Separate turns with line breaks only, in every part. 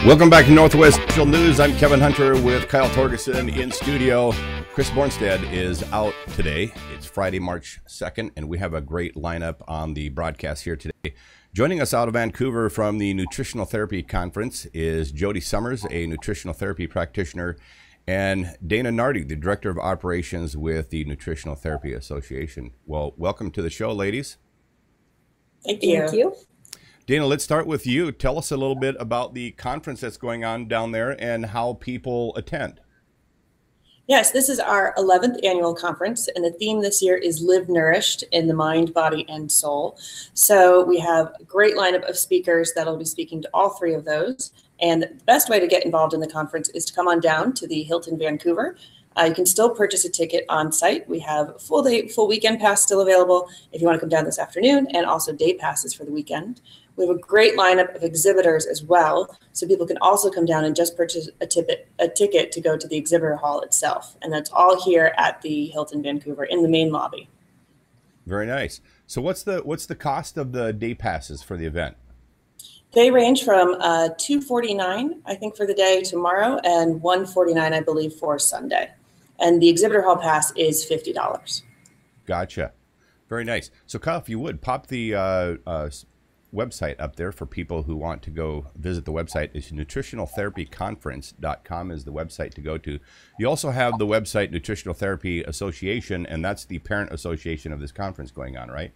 Welcome back to Northwest News. I'm Kevin Hunter with Kyle Torgerson in studio. Chris Bornstead is out today. It's Friday, March 2nd, and we have a great lineup on the broadcast here today. Joining us out of Vancouver from the Nutritional Therapy Conference is Jody Summers, a nutritional therapy practitioner, and Dana Nardi, the Director of Operations with the Nutritional Therapy Association. Well, welcome to the show, ladies.
Thank you.
Thank you.
Dana, let's start with you. Tell us a little bit about the conference that's going on down there and how people attend.
Yes, this is our 11th annual conference, and the theme this year is Live Nourished in the Mind, Body, and Soul. So we have a great lineup of speakers that'll be speaking to all three of those. And the best way to get involved in the conference is to come on down to the Hilton Vancouver. You can still purchase a ticket on site. We have full weekend pass still available if you want to come down this afternoon, and also day passes for the weekend. We have a great lineup of exhibitors as well, so people can also come down and just purchase a ticket to go to the exhibitor hall itself. And that's all here at the Hilton Vancouver in the main lobby.
Very nice. So what's the cost of the day passes for the event?
They range from $249, I think, for the day tomorrow, and $149, I believe, for Sunday. And the exhibitor hall pass is $50.
Gotcha. Very nice. So Kyle, if you would, pop the website up there for people who want to go visit the website. It's nutritionaltherapyconference.com is the website to go to. You also have the website Nutritional Therapy Association, and that's the parent association of this conference going on, right?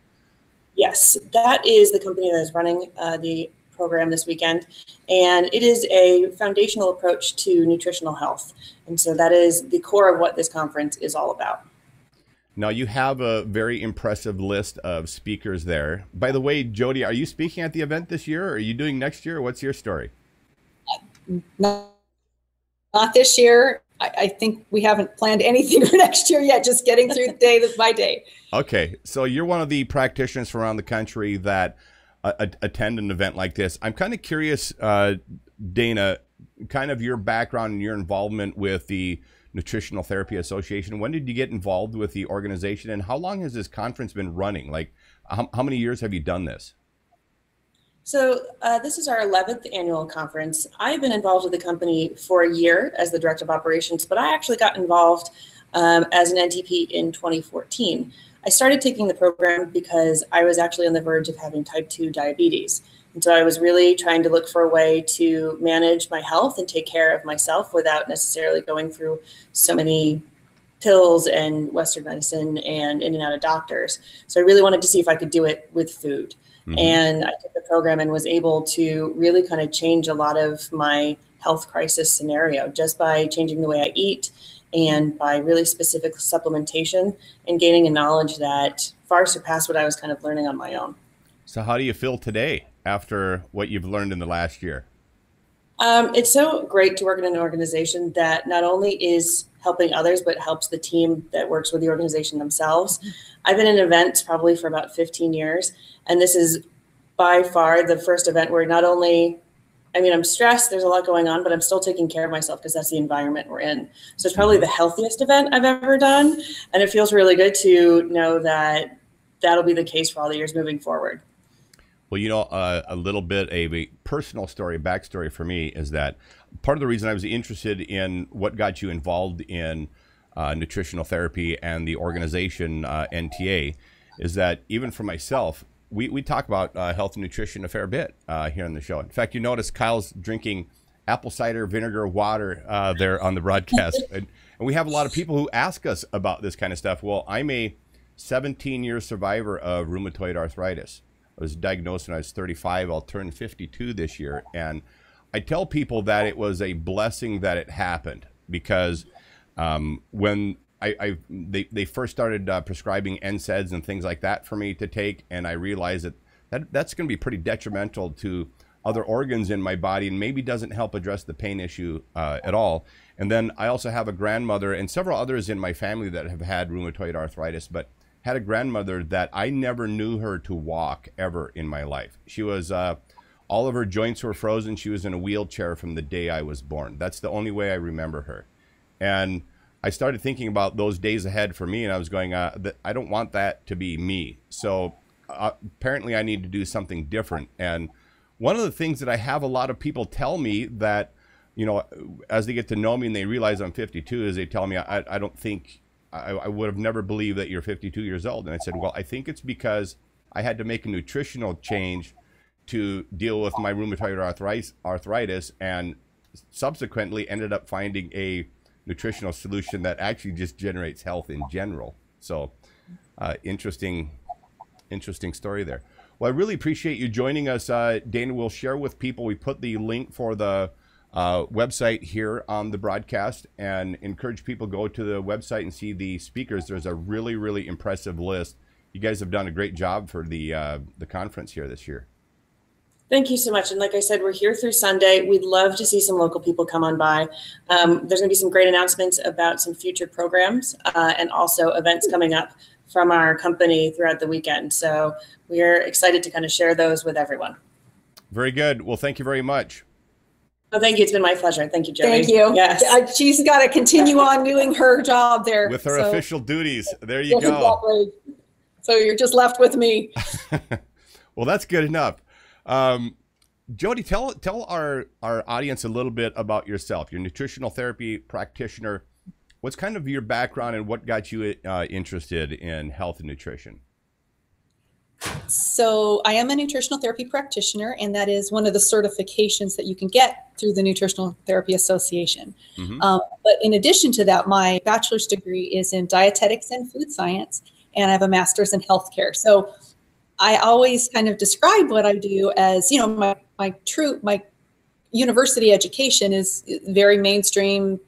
Yes, that is the company that is running the program this weekend, and it is a foundational approach to nutritional health. And so that is the core of what this conference is all about.
Now, you have a very impressive list of speakers there. By the way, Jody, are you speaking at the event this year, or are you doing next year? What's your story?
Not this year. I think we haven't planned anything for next year yet, just getting through day by day.
Okay, so you're one of the practitioners from around the country that attend an event like this. I'm kind of curious, Dana, kind of your background and your involvement with the Nutritional Therapy Association. When did you get involved with the organization, and how long has this conference been running? Like, how many years have you done this?
So this is our 11th annual conference. I've been involved with the company for a year as the Director of Operations, but I actually got involved as an NTP in 2014. I started taking the program because I was actually on the verge of having type 2 diabetes. And so I was really trying to look for a way to manage my health and take care of myself without necessarily going through so many pills and Western medicine and in and out of doctors. So I really wanted to see if I could do it with food. Mm-hmm. And I took the program and was able to really kind of change a lot of my health crisis scenario just by changing the way I eat and by really specific supplementation and gaining a knowledge that far surpassed what I was kind of learning on my own.
So how do you feel today after what you've learned in the last year?
It's so great to work in an organization that not only is helping others, but helps the team that works with the organization themselves. I've been in events probably for about 15 years, and this is by far the first event where not only, I mean, I'm stressed, there's a lot going on, but I'm still taking care of myself because that's the environment we're in. So it's probably the healthiest event I've ever done, and it feels really good to know that that'll be the case for all the years moving forward.
Well, you know, a little bit of a personal story, backstory for me is that part of the reason I was interested in what got you involved in nutritional therapy and the organization NTA is that even for myself, we talk about health and nutrition a fair bit here on the show. In fact, you notice Kyle's drinking apple cider vinegar water there on the broadcast. and we have a lot of people who ask us about this kind of stuff. Well, I'm a 17-year survivor of rheumatoid arthritis. I was diagnosed when I was 35. I'll turn 52 this year. And I tell people that it was a blessing that it happened because when they first started prescribing NSAIDs and things like that for me to take, and I realized that's going to be pretty detrimental to other organs in my body and maybe doesn't help address the pain issue at all. And then I also have a grandmother and several others in my family that have had rheumatoid arthritis, but had a grandmother that I never knew her to walk ever in my life. She was, all of her joints were frozen. She was in a wheelchair from the day I was born. That's the only way I remember her. And I started thinking about those days ahead for me, and I was going, I don't want that to be me. So apparently I need to do something different. And one of the things that I have a lot of people tell me that, you know, as they get to know me and they realize I'm 52, is they tell me, I don't think, I would have never believed that you're 52 years old. And I said, well, I think it's because I had to make a nutritional change to deal with my rheumatoid arthritis, and subsequently ended up finding a nutritional solution that actually just generates health in general. So interesting story there. Well, I really appreciate you joining us, Dana. We'll share with people. We put the link for the website here on the broadcast, and encourage people go to the website and see the speakers. There's a really, really impressive list. You guys have done a great job for the conference here this year.
Thank you so much. And like I said, we're here through Sunday. We'd love to see some local people come on by. There's going to be some great announcements about some future programs and also events coming up from our company throughout the weekend. So we're excited to kind of share those with everyone.
Very good. Well, thank you very much.
Oh, thank you. It's been my pleasure. Thank you, Jody.
Thank you.
Yes.
She's got to continue on doing her job there.
With her official duties. There you go.
Exactly. So you're just left with me.
Well, that's good enough. Jody, tell our audience a little bit about yourself. You're a nutritional therapy practitioner. What's kind of your background and what got you interested in health and nutrition?
So I am a nutritional therapy practitioner, and that is one of the certifications that you can get through the Nutritional Therapy Association.
Mm-hmm.
But in addition to that, my bachelor's degree is in dietetics and food science, and I have a master's in healthcare. So I always kind of describe what I do as, you know, my university education is very mainstream,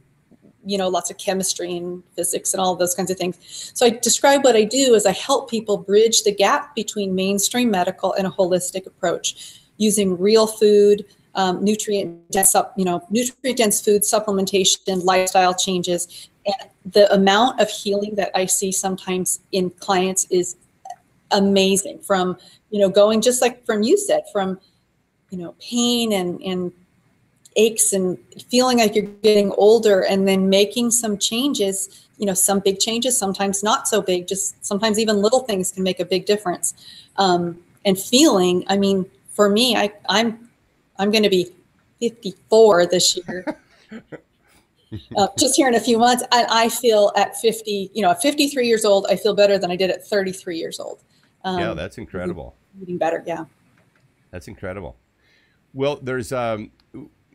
you know, lots of chemistry and physics and all of those kinds of things. So I describe what I do as I help people bridge the gap between mainstream medical and a holistic approach using real food, nutrient-dense food supplementation, lifestyle changes. And the amount of healing that I see sometimes in clients is amazing, from, you know, going just like from you said, from, you know, pain and aches and feeling like you're getting older, and then making some changes, you know, some big changes, sometimes not so big, just sometimes even little things can make a big difference. And feeling, I mean, for me, I'm going to be 54 this year. Just here in a few months, and I feel at 50, you know, at 53 years old, I feel better than I did at 33 years old.
Yeah, that's incredible.
Eating better, yeah.
That's incredible. Well, there's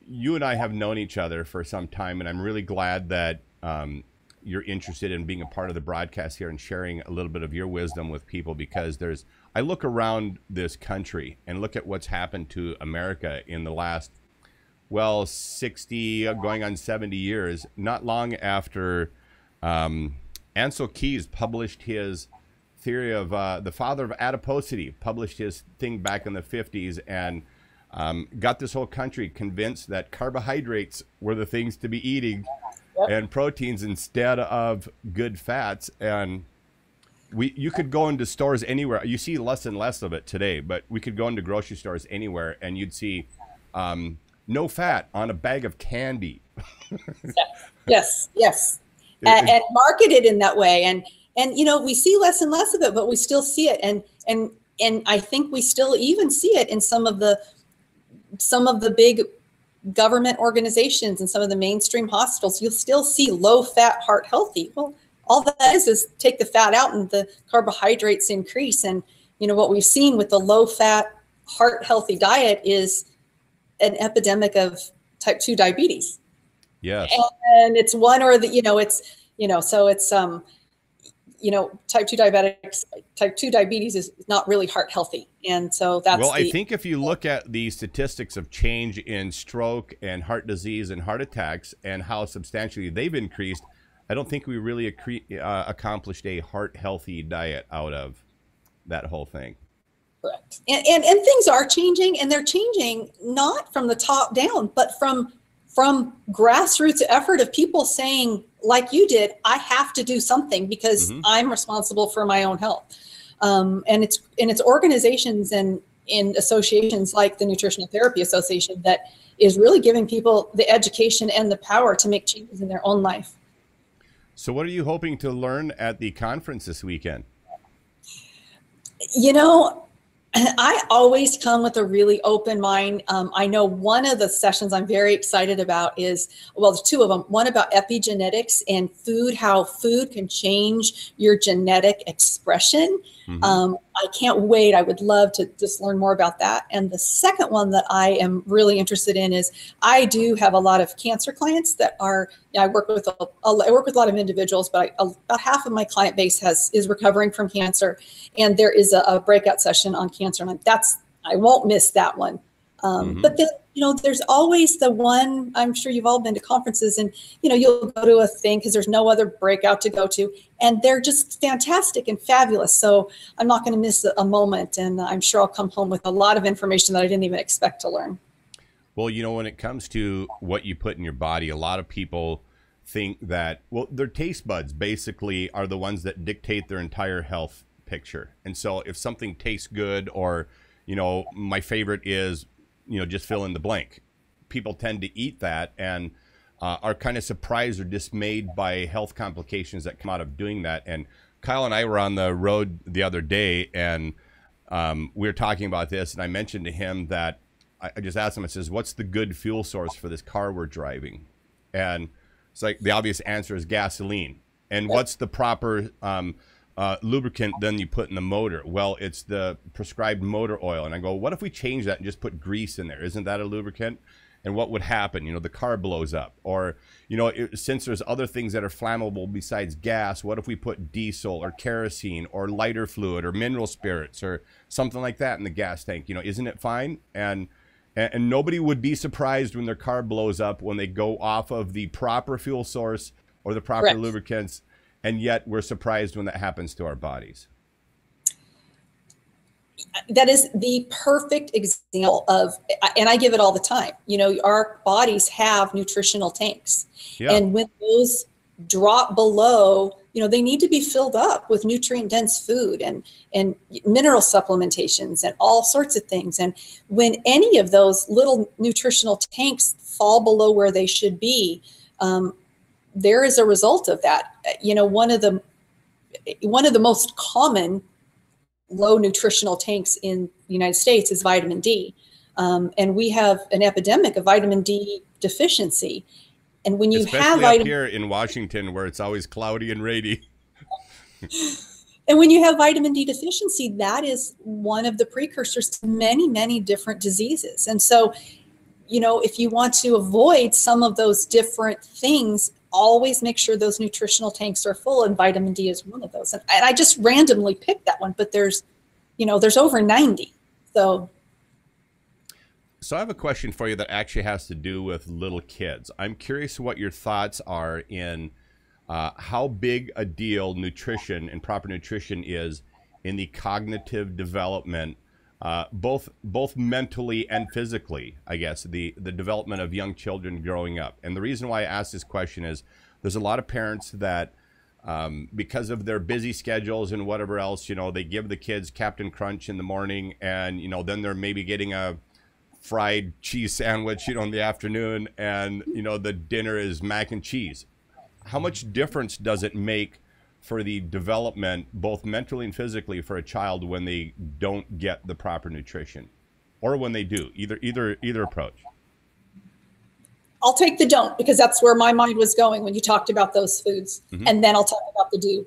you and I have known each other for some time, and I'm really glad that you're interested in being a part of the broadcast here and sharing a little bit of your wisdom with people, because I look around this country and look at what's happened to America in the last, well, 60 going on 70 years, not long after Ansel Keys published his theory of the father of adiposity, published his thing back in the 50s, and got this whole country convinced that carbohydrates were the things to be eating. Yep. And proteins instead of good fats. And you could go into stores anywhere. You see less and less of it today, but we could go into grocery stores anywhere and you'd see no fat on a bag of candy.
Yes. And marketed in that way. And you know, we see less and less of it, but we still see it. And I think we still even see it in some of the big government organizations and some of the mainstream hospitals. You'll still see low fat, heart healthy. Well, all that is take the fat out and the carbohydrates increase. And, you know, what we've seen with the low fat, heart healthy diet is an epidemic of type 2 diabetes.
Yes.
And it's one or the, you know, it's, you know, so it's, you know, type 2 diabetes is not really heart healthy. And so that's
well, I think if you look at the statistics of change in stroke and heart disease and heart attacks and how substantially they've increased, I don't think we really accomplished a heart healthy diet out of that whole thing.
Correct. And things are changing, and they're changing not from the top down, but from grassroots effort of people saying, like you did, I have to do something because I'm responsible for my own health. And it's organizations and in associations like the Nutritional Therapy Association that is really giving people the education and the power to make changes in their own life.
So what are you hoping to learn at the conference this weekend?
You know, I always come with a really open mind. I know one of the sessions I'm very excited about is, well, there's two of them. One about epigenetics and food, how food can change your genetic expression. I can't wait. I would love to just learn more about that. And the second one that I am really interested in is I do have a lot of cancer clients that are, I work with a lot of individuals, but about half of my client base is recovering from cancer. And there is a breakout session on cancer. And I won't miss that one. But then, there's always the one, I'm sure you've all been to conferences and, you'll go to a thing because there's no other breakout to go to. And they're just fantastic and fabulous. So I'm not going to miss a moment. And I'm sure I'll come home with a lot of information that I didn't even expect to learn.
Well, when it comes to what you put in your body, a lot of people think that, well, their taste buds basically are the ones that dictate their entire health picture. And so if something tastes good, or, my favorite is, just fill in the blank, people tend to eat that and are kind of surprised or dismayed by health complications that come out of doing that. And Kyle and I were on the road the other day, and we were talking about this, and I mentioned to him that I just asked him, I says, what's the good fuel source for this car we're driving? And it's like, the obvious answer is gasoline. And what's the proper lubricant then you put in the motor? Well, it's the prescribed motor oil. And I go, what if we change that and just put grease in there? Isn't that a lubricant? And what would happen? The car blows up. Or, since there's other things that are flammable besides gas, what if we put diesel or kerosene or lighter fluid or mineral spirits or something like that in the gas tank? Isn't it fine? And nobody would be surprised when their car blows up when they go off of the proper fuel source or the proper
Correct.
lubricants. And yet we're surprised when that happens to our bodies.
That is the perfect example of, and I give it all the time, our bodies have nutritional tanks. Yeah. And when those drop below, they need to be filled up with nutrient dense food and mineral supplementations and all sorts of things. And when any of those little nutritional tanks fall below where they should be, there is a result of that. One of the most common low nutritional tanks in the United States is vitamin D. And we have an epidemic of vitamin D deficiency. And when you
especially have up here in Washington, where it's always cloudy and rainy.
And when you have vitamin D deficiency, that is one of the precursors to many, many different diseases. And so, if you want to avoid some of those different things, always make sure those nutritional tanks are full, and vitamin D is one of those. And I just randomly picked that one, but there's over 90. So
I have a question for you that actually has to do with little kids. I'm curious what your thoughts are in how big a deal nutrition and proper nutrition is in the cognitive development, both mentally and physically, I guess, the development of young children growing up. And the reason why I ask this question is there's a lot of parents that, because of their busy schedules and whatever else, they give the kids Captain Crunch in the morning, and, then they're maybe getting a fried cheese sandwich, in the afternoon, and, the dinner is mac and cheese. How much difference does it make for the development, both mentally and physically, for a child when they don't get the proper nutrition, or when they do? Either approach.
I'll take the don't, because that's where my mind was going when you talked about those foods. And then I'll talk about the do.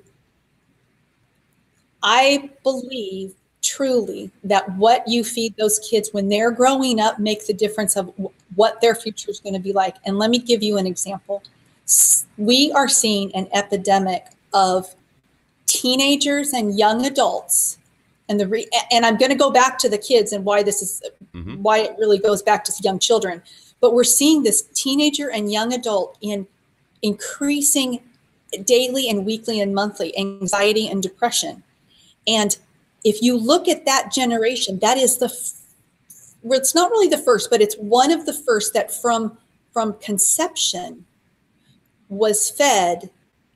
I believe truly that what you feed those kids when they're growing up makes the difference of what their future is going to be like. And let me give you an example. We are seeing an epidemic of teenagers and young adults, and I'm going to go back to the kids and why this is why it really goes back to young children. But we're seeing this teenager and young adult in increasing daily and weekly and monthly anxiety and depression. And if you look at that generation, that is it's not really the first, but it's one of the first that from conception was fed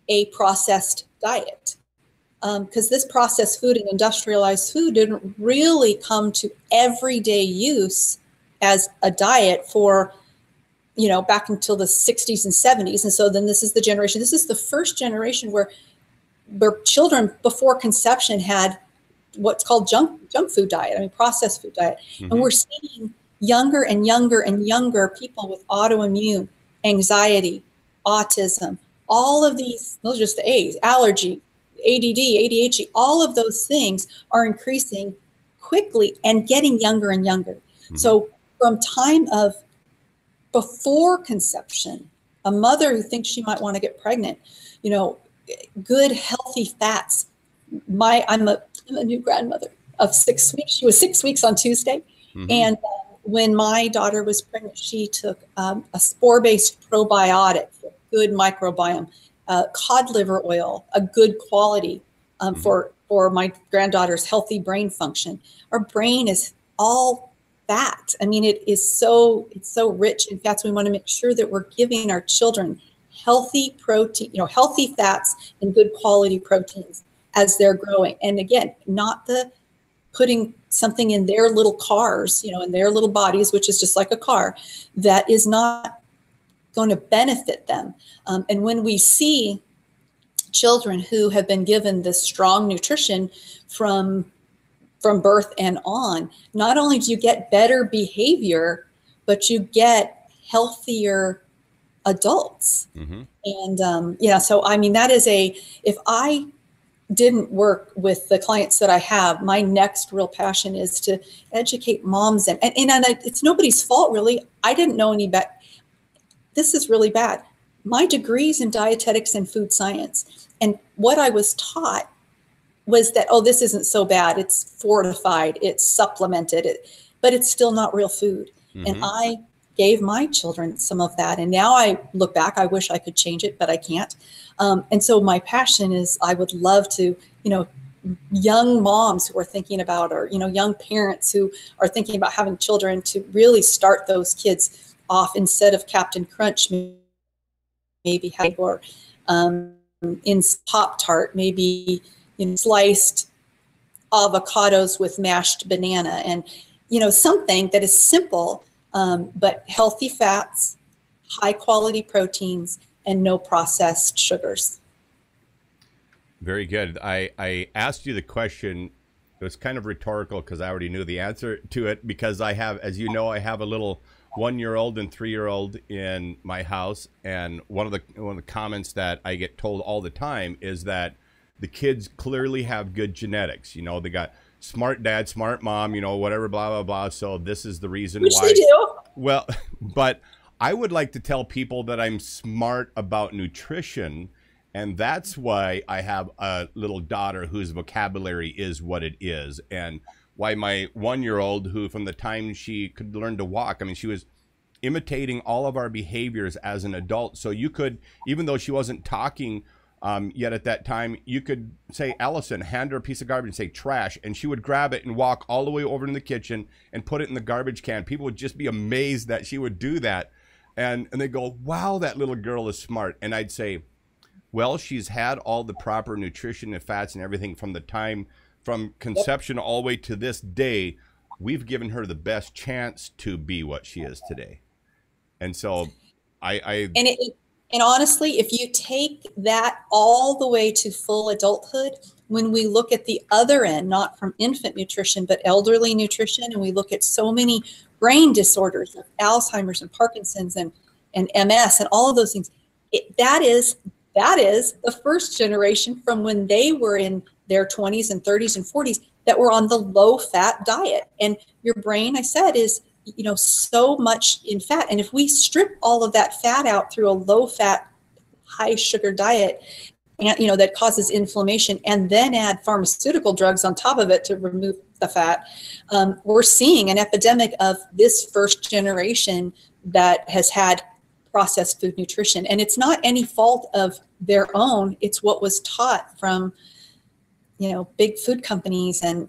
a processed diet. Because this processed food and industrialized food didn't really come to everyday use as a diet for, back until the 60s and 70s. And so then this is the first generation where children before conception had what's called junk food diet. I mean, processed food diet.
Mm-hmm.
And we're seeing younger and younger and younger people with autoimmune, anxiety, autism, all of these, those are just the A's, allergy, ADD, ADHD, all of those things are increasing quickly and getting younger and younger.
Mm-hmm.
So from time of before conception, a mother who thinks she might want to get pregnant, you know, good healthy fats. I'm a new grandmother of 6 weeks. She was 6 weeks on Tuesday.
Mm-hmm.
And when my daughter was pregnant, she took a spore-based probiotic for good microbiome, cod liver oil, a good quality for my granddaughter's healthy brain function. Our brain is all fat. I mean, it's so rich in fats. We want to make sure that we're giving our children healthy protein, healthy fats and good quality proteins as they're growing. And again, not the putting something in their little cars, in their little bodies, which is just like a car, that is not going to benefit them. And when we see children who have been given this strong nutrition from birth and on, not only do you get better behavior, but you get healthier adults.
Mm-hmm.
And so I mean, that is if I didn't work with the clients that I have, my next real passion is to educate moms. And it's nobody's fault, really. I didn't know any better. This is really bad. My degree's in dietetics and food science. And what I was taught was that, oh, this isn't so bad. It's fortified, it's supplemented, but it's still not real food. Mm-hmm. And I gave my children some of that. And now I look back, I wish I could change it, but I can't. And so my passion is I would love to, young moms who are thinking about, or, young parents who are thinking about having children, to really start those kids off instead of Captain Crunch, maybe or in Pop-Tart, maybe sliced avocados with mashed banana, and something that is simple, but healthy fats, high quality proteins, and no processed sugars.
Very good. I asked you the question. It was kind of rhetorical because I already knew the answer to it, because I have, as you know, I have a little 1-year-old and 3-year-old in my house, and one of the comments that I get told all the time is that the kids clearly have good genetics. They got smart dad, smart mom, whatever, blah, blah, blah. So this is the reason
Which
why.
they do.
Well, but I would like to tell people that I'm smart about nutrition, and that's why I have a little daughter whose vocabulary is what it is, and why my 1-year-old, who from the time she could learn to walk, I mean, she was imitating all of our behaviors as an adult. So you could, even though she wasn't talking yet at that time, you could say, Allison, hand her a piece of garbage and say trash, and she would grab it and walk all the way over to the kitchen and put it in the garbage can. People would just be amazed that she would do that. And they go, wow, that little girl is smart. And I'd say, well, she's had all the proper nutrition and fats and everything from the time, from conception all the way to this day. We've given her the best chance to be what she is today. And so
and honestly, if you take that all the way to full adulthood, when we look at the other end, not from infant nutrition, but elderly nutrition, and we look at so many brain disorders, like Alzheimer's and Parkinson's and MS and all of those things, that is the first generation from when they were in their 20s and 30s and 40s that were on the low fat diet. And your brain, I said, is so much in fat. And if we strip all of that fat out through a low fat, high sugar diet, and that causes inflammation, and then add pharmaceutical drugs on top of it to remove the fat, we're seeing an epidemic of this first generation that has had processed food nutrition. And it's not any fault of their own. It's what was taught from, big food companies and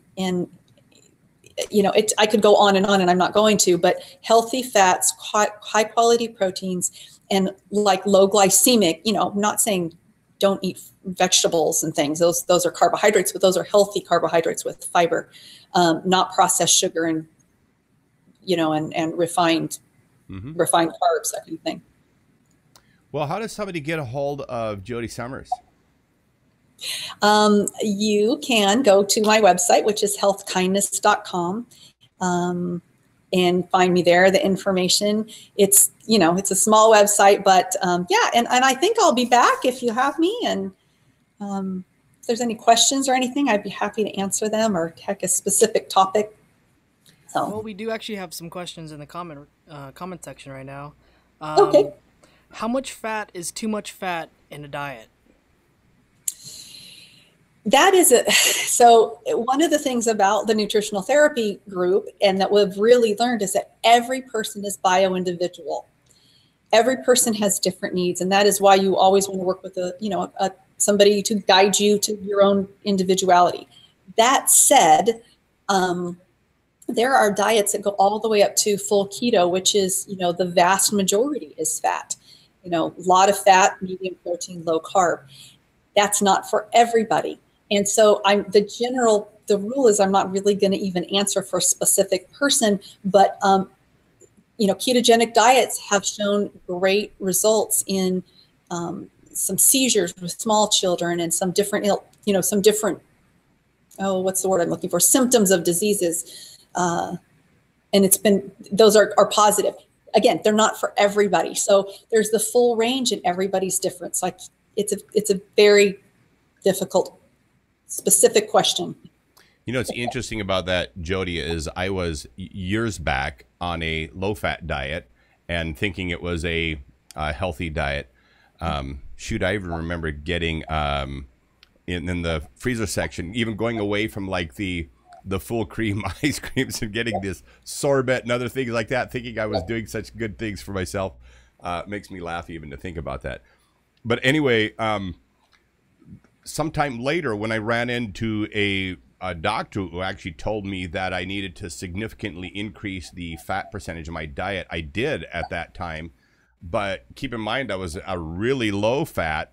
I could go on, and I'm not going to, but healthy fats, high quality proteins, and like low glycemic, I'm not saying don't eat vegetables and things. Those are carbohydrates, but those are healthy carbohydrates with fiber, not processed sugar and refined carbs, that kind of thing.
Well, how does somebody get a hold of Jody Summers?
You can go to my website, which is healthkindness.com, and find me there, the information. It's, it's a small website, but yeah, and I think I'll be back if you have me. And if there's any questions or anything, I'd be happy to answer them, or heck, a specific topic. So.
Well, we do actually have some questions in the comment section right now.
Okay.
How much fat is too much fat in a diet?
That is so one of the things about the nutritional therapy group, and that we've really learned, is that every person is bio-individual. Every person has different needs, and that is why you always want to work with somebody to guide you to your own individuality. That said, there are diets that go all the way up to full keto, which is, the vast majority is fat. A lot of fat, medium protein, low carb. That's not for everybody. And so the rule is I'm not really going to even answer for a specific person, but, ketogenic diets have shown great results in some seizures with small children, and some different, what's the word I'm looking for? Symptoms of diseases. And those are positive. Again, they're not for everybody. So there's the full range, and everybody's different. So it's a very difficult, specific question.
What's interesting about that, Jody, is I was years back on a low-fat diet and thinking it was a healthy diet. Shoot, I even remember getting in the freezer section, even going away from like the full cream ice creams and getting this sorbet and other things like that, thinking I was doing such good things for myself. Makes me laugh even to think about that. But anyway, sometime later when I ran into a doctor who actually told me that I needed to significantly increase the fat percentage of my diet, I did at that time. But keep in mind, I was a really low fat.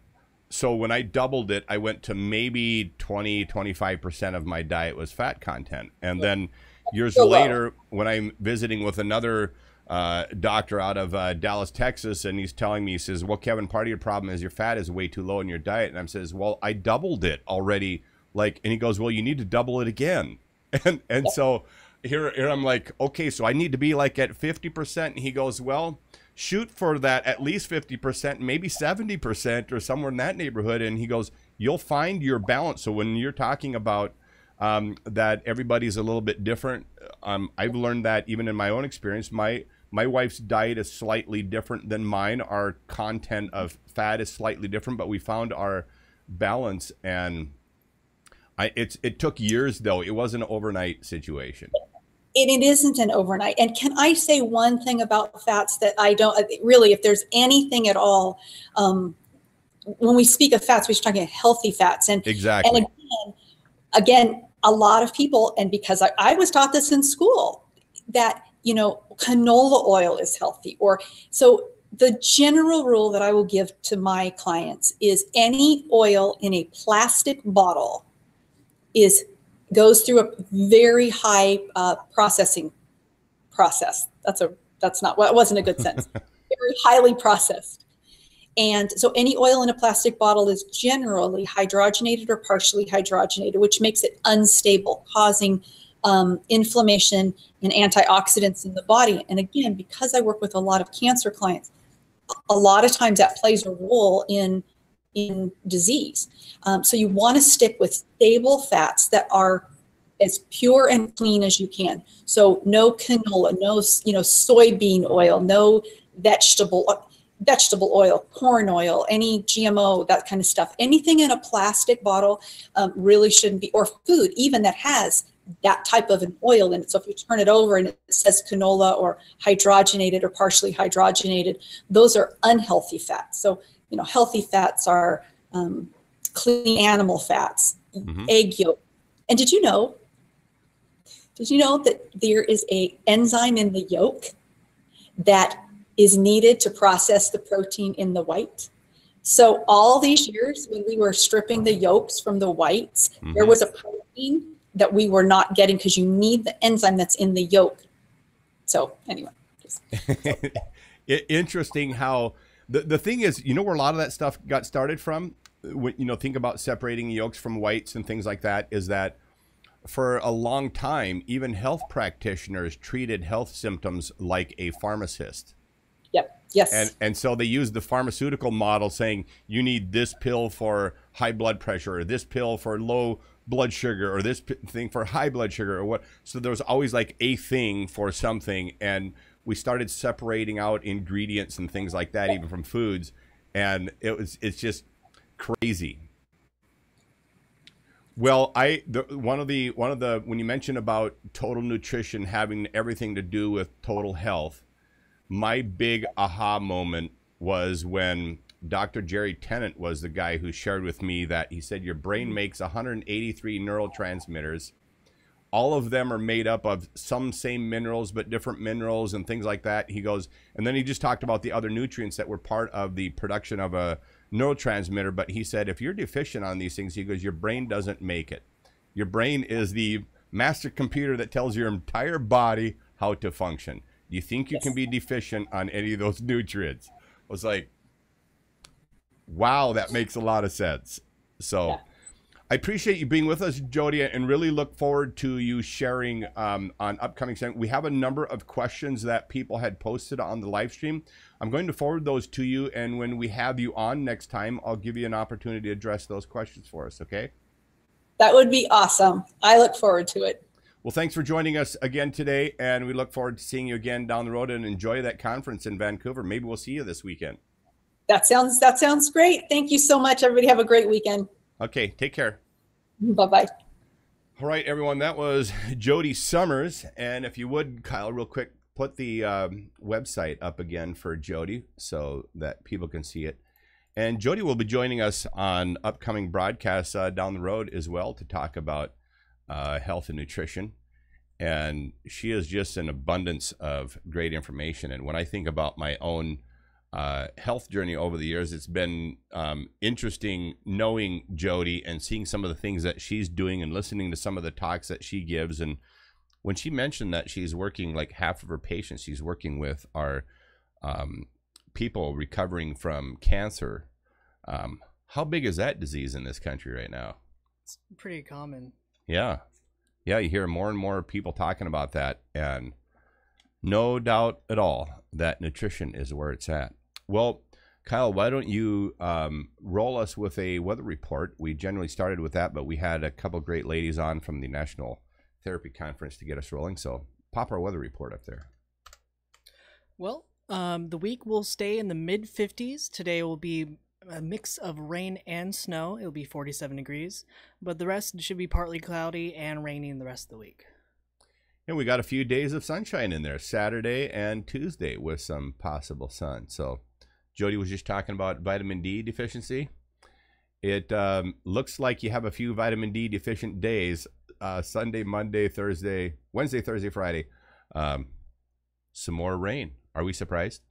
So when I doubled it, I went to maybe 25% of my diet was fat content. And then years later, when I'm visiting with another doctor out of Dallas, Texas, and he's telling me, he says, well, Kevin, part of your problem is your fat is way too low in your diet. And I says, well, I doubled it already. And he goes, well, you need to double it again. And so here I'm like, okay, so I need to be like at 50%. And he goes, well, shoot for that at least 50%, maybe 70% or somewhere in that neighborhood. And he goes, you'll find your balance. So when you're talking about that everybody's a little bit different, I've learned that even in my own experience. My wife's diet is slightly different than mine. Our content of fat is slightly different, but we found our balance. And it took years, though. It wasn't an overnight situation.
It isn't an overnight. And can I say one thing about fats that I don't really, if there's anything at all, when we speak of fats, we're talking healthy fats. And
exactly.
And again, a lot of people, and because I was taught this in school, that, canola oil is healthy. So the general rule that I will give to my clients is any oil in a plastic bottle goes through a very high processing process. Wasn't a good sentence. Very highly processed. And so any oil in a plastic bottle is generally hydrogenated or partially hydrogenated, which makes it unstable, causing inflammation and antioxidants in the body. And again, because I work with a lot of cancer clients, a lot of times that plays a role in disease. So you want to stick with stable fats that are as pure and clean as you can. So no canola, no soybean oil, no vegetable oil, corn oil, any GMO, that kind of stuff. Anything in a plastic bottle really shouldn't be, or food even that has that type of an oil in it. So if you turn it over and it says canola or hydrogenated or partially hydrogenated, those are unhealthy fats. So healthy fats are clean animal fats, egg yolk. And did you know that there is an enzyme in the yolk that is needed to process the protein in the white? So all these years when we were stripping the yolks from the whites, there was a protein that we were not getting because you need the enzyme that's in the yolk. So anyway.
Interesting how the thing is, where a lot of that stuff got started from? when, you know, think about separating yolks from whites and things like that, is that for a long time, even health practitioners treated health symptoms like a pharmacist.
Yep. Yes.
And so they used the pharmaceutical model, saying you need this pill for high blood pressure, or this pill for low blood sugar, or this thing for high blood sugar, or what. So there was always like a thing for something. And we started separating out ingredients and things like that, even from foods. And it's just crazy. Well, one of the when you mentioned about total nutrition having everything to do with total health, my big aha moment was when Dr. Jerry Tennant was the guy who shared with me that he said your brain makes 183 neurotransmitters. All of them are made up of some same minerals, but different minerals and things like that. He goes, and then he just talked about the other nutrients that were part of the production of a neurotransmitter. But he said, if you're deficient on these things, he goes, your brain doesn't make it. Your brain is the master computer that tells your entire body how to function. Do you think you can be deficient on any of those nutrients? I was like, wow, that makes a lot of sense. So yeah. I appreciate you being with us, Jody, and really look forward to you sharing on upcoming segments. We have a number of questions that people had posted on the live stream. I'm going to forward those to you, and when we have you on next time, I'll give you an opportunity to address those questions for us, okay?
That would be awesome. I look forward to it.
Well, thanks for joining us again today, and we look forward to seeing you again down the road, and enjoy that conference in Vancouver. Maybe we'll see you this weekend.
That sounds great. Thank you so much. Everybody have a great weekend.
Okay, take care.
Bye-bye.
All right, everyone, that was Jody Summers. And if you would, Kyle, real quick, put the website up again for Jody so that people can see it. And Jody will be joining us on upcoming broadcasts down the road as well to talk about health and nutrition. And she is just an abundance of great information. And when I think about my own health journey over the years, it's been interesting knowing Jody and seeing some of the things that she's doing and listening to some of the talks that she gives. And when she mentioned that she's working, like half of her patients she's working with are people recovering from cancer. How big is that disease in this country right now?
It's pretty common.
Yeah, you hear more and more people talking about that, and no doubt at all that nutrition is where it's at. Well, Kyle, why don't you roll us with a weather report? We generally started with that, but we had a couple great ladies on from the National Therapy Conference to get us rolling. So pop our weather report up there.
Well, the week will stay in the mid-50s. Today will be a mix of rain and snow. It'll be 47 degrees, but the rest should be partly cloudy and rainy in the rest of the week.
And we got a few days of sunshine in there, Saturday and Tuesday with some possible sun. So Jody was just talking about vitamin D deficiency. It looks like you have a few vitamin D deficient days, Sunday, Monday, Thursday, Wednesday, Thursday, Friday. Some more rain. Are we surprised?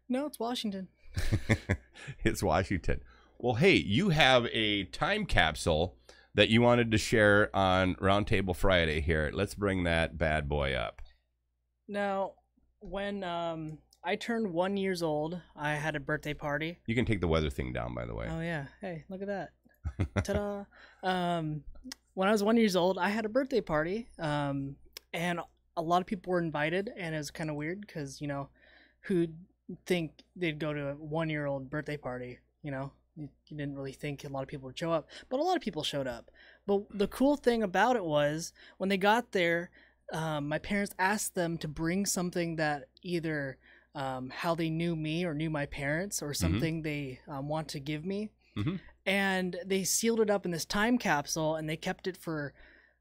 No, it's Washington.
It's Washington. Well, hey, you have a time capsule that you wanted to share on Roundtable Friday here. Let's bring that bad boy up.
Now, when I turned 1 year old, I had a birthday party.
You can take the weather thing down, by the way.
Oh, yeah. Hey, look at that. Ta-da. When I was 1 year old, I had a birthday party, and a lot of people were invited, and it was kind of weird because, you know, who'd think they'd go to a 1 year old birthday party, you know? You didn't really think a lot of people would show up, but a lot of people showed up. But the cool thing about it was when they got there, my parents asked them to bring something that either how they knew me or knew my parents or something they want to give me. And they sealed it up in this time capsule and they kept it for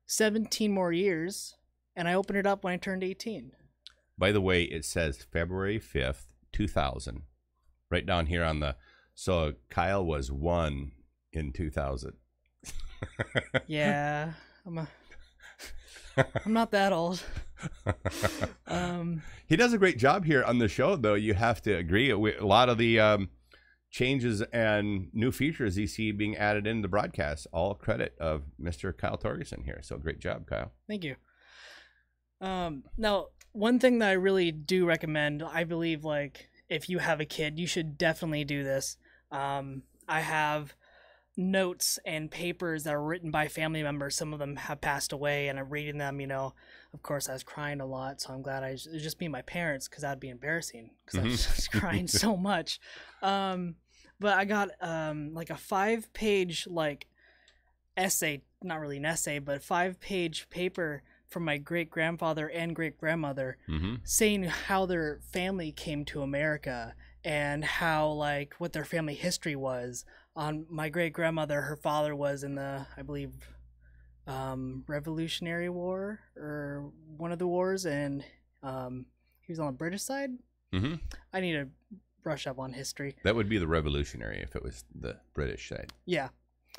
17 more years. And I opened it up when I turned 18.
By the way, it says February 5th, 2000, right down here on the... So Kyle was 1 in 2000.
Yeah, I'm not that old.
He does a great job here on the show, though. You have to agree. A lot of the changes and new features you see being added into the broadcast, all credit of Mr. Kyle Torgerson here. So great job, Kyle.
Thank you. Now, one thing that I really do recommend, I believe, like, if you have a kid, you should definitely do this. I have notes and papers that are written by family members. Some of them have passed away, and I'm reading them. Of course, I was crying a lot, so I'm glad it was just me and my parents, because that'd be embarrassing, because I was just crying so much. But I got like a 5-page like essay, not really an essay, but 5-page paper from my great-grandfather and great-grandmother saying how their family came to America and how, like, what their family history was. On my great-grandmother, her father was in the, I believe, Revolutionary War, or one of the wars, and he was on the British side. I need to brush up on history.
That would be the Revolutionary if it was the British side.
Yeah.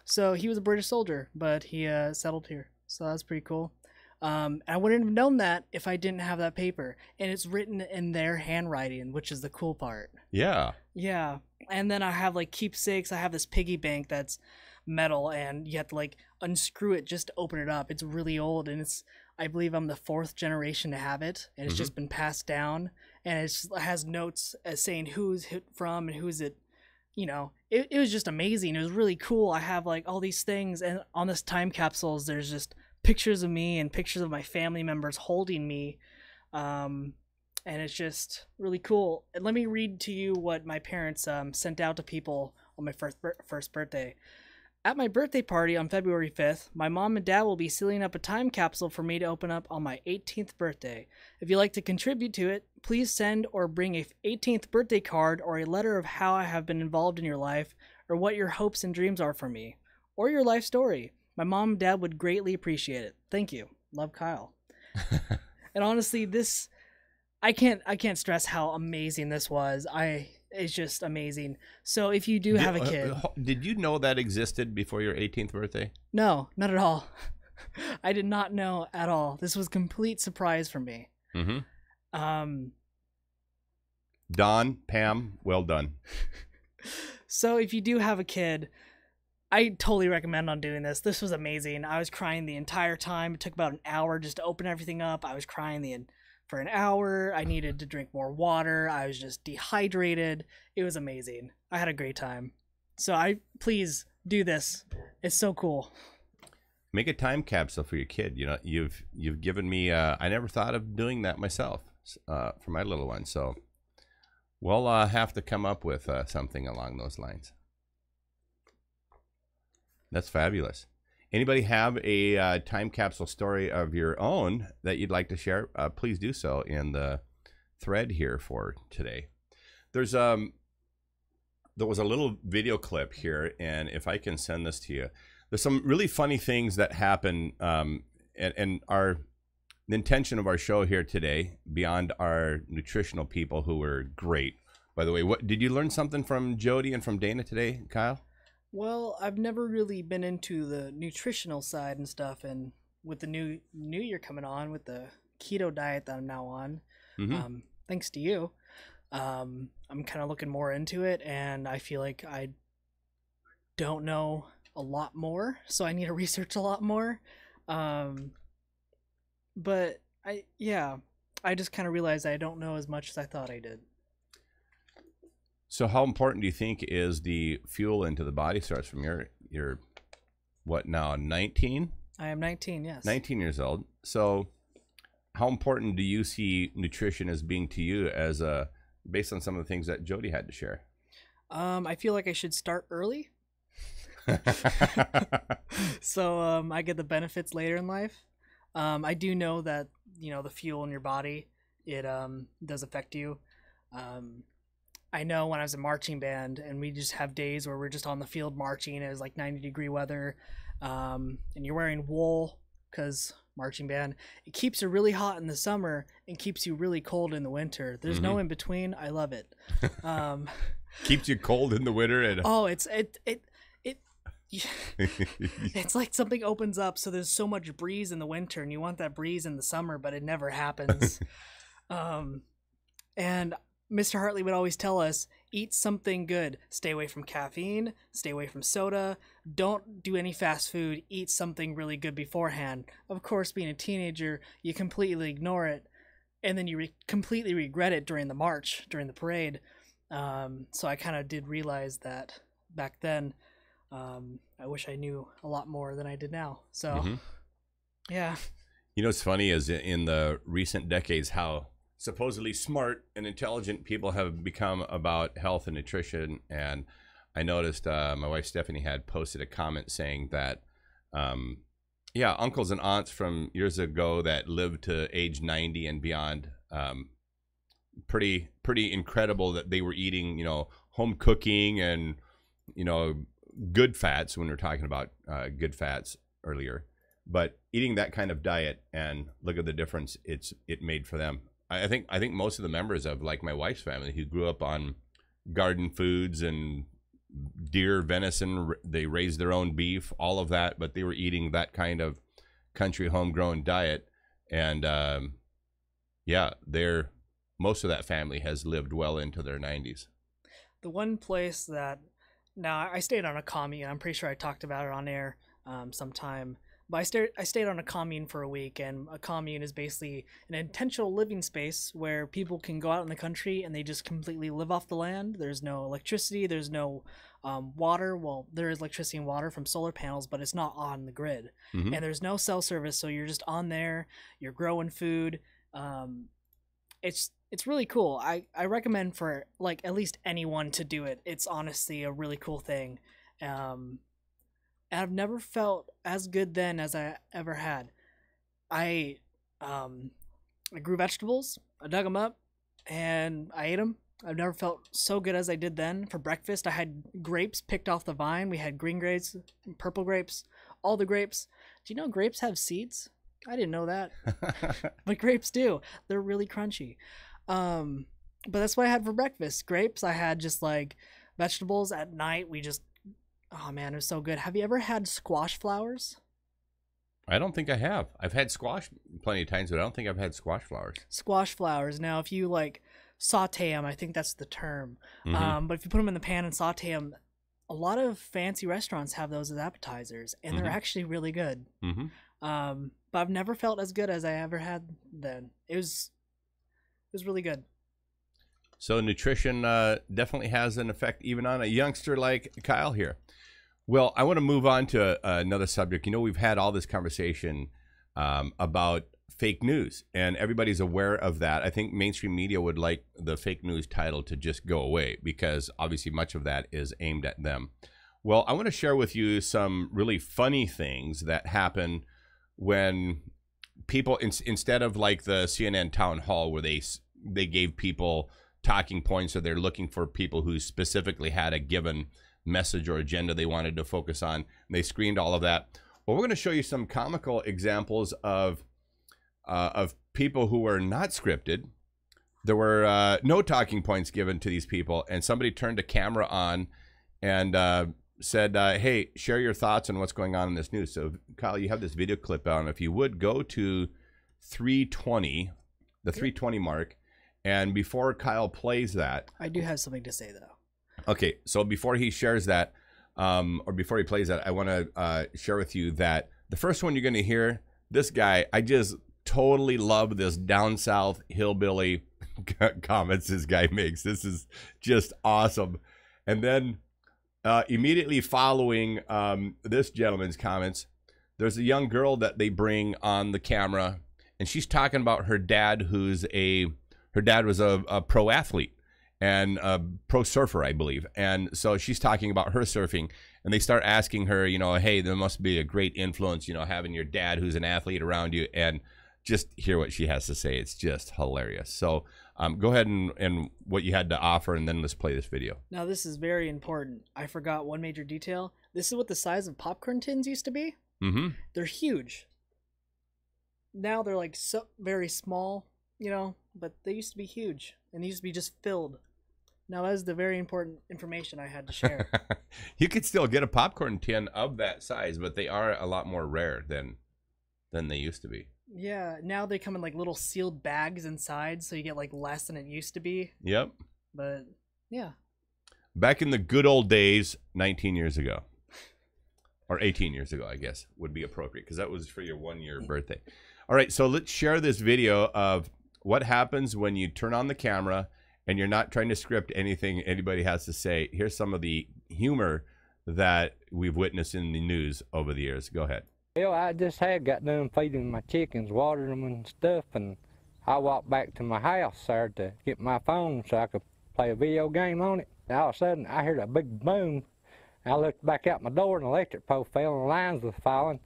So he was a British soldier, but he settled here. So that's pretty cool. I wouldn't have known that if I didn't have that paper. And it's written in their handwriting, which is the cool part.
Yeah.
Yeah. And then I have like keepsakes. I have this piggy bank that's metal, and you have to like unscrew it just to open it up. It's really old, and I believe I'm the 4th generation to have it, and it's just been passed down. And it has notes saying who's it from and who's it. It was just amazing. It was really cool. I have like all these things, and on this time capsules, there's just pictures of me and pictures of my family members holding me. And it's just really cool. And let me read to you what my parents sent out to people on my first birthday. At my birthday party on February 5th, my mom and dad will be sealing up a time capsule for me to open up on my 18th birthday. If you'd like to contribute to it, please send or bring a 18th birthday card or a letter of how I have been involved in your life, or what your hopes and dreams are for me, or your life story. My mom and dad would greatly appreciate it. Thank you. Love, Kyle. And honestly, I can't stress how amazing this was. It's just amazing. So if you do have a kid...
did you know that existed before your 18th birthday?
No, not at all. I did not know at all. This was a complete surprise for me.
Don, Pam, well done.
So if you do have a kid, I totally recommend on doing this. This was amazing. I was crying the entire time. It took about an hour just to open everything up. I was crying for an hour. I needed to drink more water. I was just dehydrated. It was amazing. I had a great time. So please do this. It's so cool.
Make a time capsule for your kid. You've given me. I never thought of doing that myself for my little one. So we'll have to come up with something along those lines. That's fabulous. Anybody have a time capsule story of your own that you'd like to share? Please do so in the thread here for today. There was a little video clip here, and if I can send this to you, there's some really funny things that happen. And the intention of our show here today, beyond our nutritional people who were great, by the way, what did you learn something from Jody and from Dana today, Kyle?
Well, I've never really been into the nutritional side and stuff, and with the new year coming on, with the keto diet that I'm now on, thanks to you, I'm kind of looking more into it, and I feel like I don't know a lot more, so I need to research a lot more. But I just kind of realized I don't know as much as I thought I did.
So how important do you think is the fuel into the body source from your what now, 19?
I am 19, yes.
19 years old. So how important do you see nutrition as being to you as based on some of the things that Jody had to share?
I feel like I should start early. So I get the benefits later in life. I do know that, the fuel in your body, it does affect you. I know when I was in marching band, and we just have days where we're just on the field marching, it was like 90-degree weather, and you're wearing wool because marching band, it keeps you really hot in the summer and keeps you really cold in the winter. There's no in between. I love it.
Keeps you cold in the winter. And
it's like something opens up, so there's so much breeze in the winter, and you want that breeze in the summer, but it never happens. And Mr. Hartley would always tell us, eat something good. Stay away from caffeine. Stay away from soda. Don't do any fast food. Eat something really good beforehand. Of course, being a teenager, you completely ignore it, and then you completely regret it during the march, during the parade. So I kind of did realize that back then. I wish I knew a lot more than I did now. So, yeah.
You know, what's funny is in the recent decades how supposedly smart and intelligent people have become about health and nutrition. And I noticed my wife Stephanie had posted a comment saying that, yeah, uncles and aunts from years ago that lived to age 90 and beyond, pretty incredible that they were eating, you know, home cooking and, you know, good fats when we're talking about good fats earlier, but eating that kind of diet, and look at the difference it made for them. I think most of the members of like my wife's family who grew up on garden foods and deer, venison, they raised their own beef, all of that, but they were eating that kind of country homegrown diet. And yeah, most of that family has lived well into their 90s.
The one place that, now I stayed on a commune, I'm pretty sure I talked about it on air sometime, but I stayed on a commune for a week, and a commune is basically an intentional living space where people can go out in the country and they just completely live off the land. There's no electricity, there's no water. Well, there is electricity and water from solar panels, but it's not on the grid. And there's no cell service, so you're just on there, you're growing food. It's really cool. I recommend for like at least anyone to do it. It's honestly a really cool thing. I've never felt as good then as I ever had. I grew vegetables, I dug them up, and I ate them. I've never felt so good as I did then. For breakfast, I had grapes picked off the vine. We had green grapes, purple grapes, all the grapes. Do you know grapes have seeds? I didn't know that. But grapes do. They're really crunchy. But that's what I had for breakfast. Grapes. I had just like vegetables. At night, we just, oh man, it was so good. Have you ever had squash flowers?
I don't think I have. I've had squash plenty of times, but I don't think I've had squash flowers.
Squash flowers. Now, if you like saute them, I think that's the term. But if you put them in the pan and saute them, a lot of fancy restaurants have those as appetizers, and they're actually really good. But I've never felt as good as I ever had then. It was really good.
So nutrition definitely has an effect even on a youngster like Kyle here. Well, I want to move on to another subject. You know, we've had all this conversation about fake news, and everybody's aware of that. I think mainstream media would like the fake news title to just go away because obviously much of that is aimed at them. Well, I want to share with you some really funny things that happen when people, instead of like the CNN town hall where they gave people talking points, or they're looking for people who specifically had a given message or agenda they wanted to focus on, and they screened all of that. Well, we're going to show you some comical examples of people who were not scripted. There were no talking points given to these people, and somebody turned a camera on and said, hey, share your thoughts on what's going on in this news. So Kyle, you have this video clip on. If you would go to 320, the 320 mark, and before Kyle plays that,
I do have something to say though.
Okay, so before he shares that, or before he plays that, I want to share with you that the first one you're going to hear, this guy, I just totally love this down south hillbilly comments this guy makes. This is just awesome. And then immediately following this gentleman's comments, there's a young girl that they bring on the camera, and she's talking about her dad, her dad was a pro athlete and a pro surfer, I believe. And so she's talking about her surfing, and they start asking her, you know, hey, there must be a great influence, you know, having your dad who's an athlete around you. And just hear what she has to say. It's just hilarious. So go ahead and what you had to offer, and then let's play this video.
Now, this is very important. I forgot one major detail. This is what the size of popcorn tins used to be. They're huge. Now they're like so very small, you know, but they used to be huge, and they used to be just filled. Now, that is the very important information I had to share.
You could still get a popcorn tin of that size, but they are a lot more rare than they used to be.
Yeah, now they come in like little sealed bags inside, so you get like less than it used to be.
Yep.
But yeah.
Back in the good old days, 19 years ago. Or 18 years ago, I guess, would be appropriate, because that was for your 1-year birthday. All right, so let's share this video of what happens when you turn on the camera and you're not trying to script anything anybody has to say. Here's some of the humor that we've witnessed in the news over the years. Go ahead.
Well, I just had got done feeding my chickens, watering them and stuff, and I walked back to my house there to get my phone so I could play a video game on it. And all of a sudden, I heard a big boom. I looked back out my door, and the electric pole fell, and the lines were falling,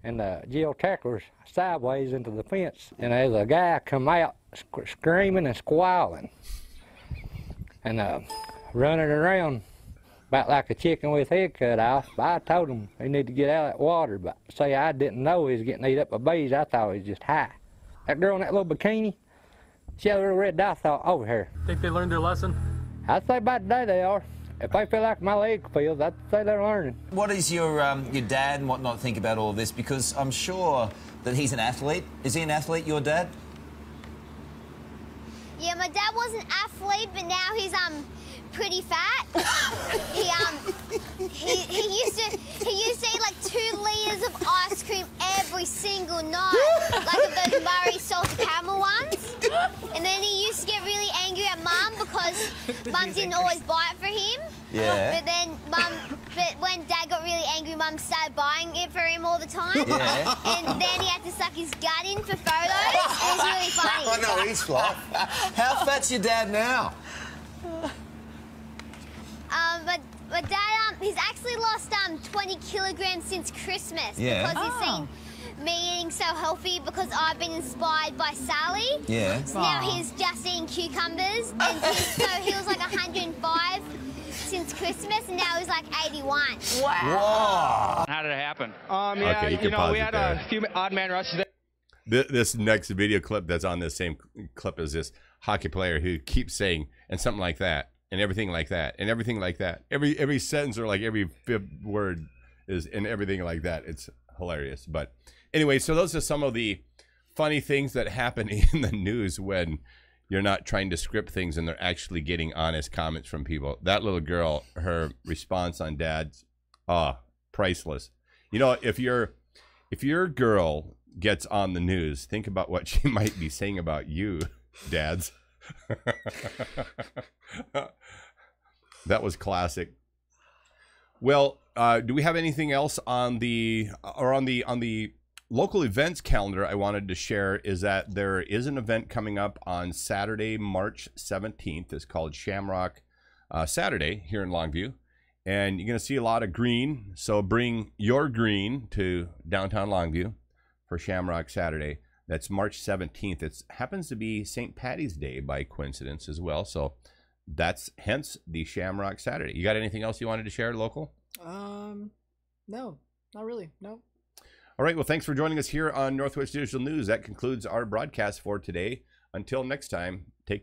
and the geotacker was sideways into the fence. And there's a guy come out screaming and squalling, and running around about like a chicken with his head cut off. But I told him he need to get out of that water. But say I didn't know he was getting eat up by bees. I thought he was just high. That girl in that little bikini, she had a little red dot over here.
Think they learned their lesson?
I'd say by today they are. If they feel like my leg feels, I'd say they're learning.
What does your dad and whatnot think about all of this? Because I'm sure that he's an athlete. Is he an athlete, your dad?
Yeah, my dad was an athlete, but now he's pretty fat. he used to eat like 2 liters of ice cream every single night, like of those Murray salted caramel ones. And then he used to get really angry at Mum because Mum didn't always buy it for him.
Yeah.
But when Dad got really angry, Mum started buying it for him all the time.
Yeah.
And then he had to suck his gut in for photos. It was really funny.
I know, he's flat. How fat's your dad now?
But Dad, he's actually lost 20 kilograms since Christmas.
Yeah.
Because he's seen me eating so healthy because I've been inspired by Sally.
Yeah.
So now he's just eating cucumbers. And so he was like 105 since Christmas, and now he's like 81.
Wow.
How did it happen?
Yeah, okay, you know, we had
a few odd man rushes.
This next video clip that's on this same clip is this hockey player who keeps saying, and something like that, and everything like that, and everything like that. Every sentence or like every fifth word is and everything like that. It's hilarious. But anyway, so those are some of the funny things that happen in the news when you're not trying to script things and they're actually getting honest comments from people. That little girl, her response on Dad's, priceless. You know, if your girl gets on the news, think about what she might be saying about you, dads. That was classic. Well, do we have anything else on the local events calendar? I wanted to share is that there is an event coming up on Saturday, March 17th. It's called Shamrock Saturday here in Longview. And you're going to see a lot of green. So bring your green to downtown Longview for Shamrock Saturday. That's March 17th. It happens to be St. Patty's Day by coincidence as well. So that's hence the Shamrock Saturday. You got anything else you wanted to share local?
No, not really. No.
All right. Well, thanks for joining us here on Northwest Digital News. That concludes our broadcast for today. Until next time, take care.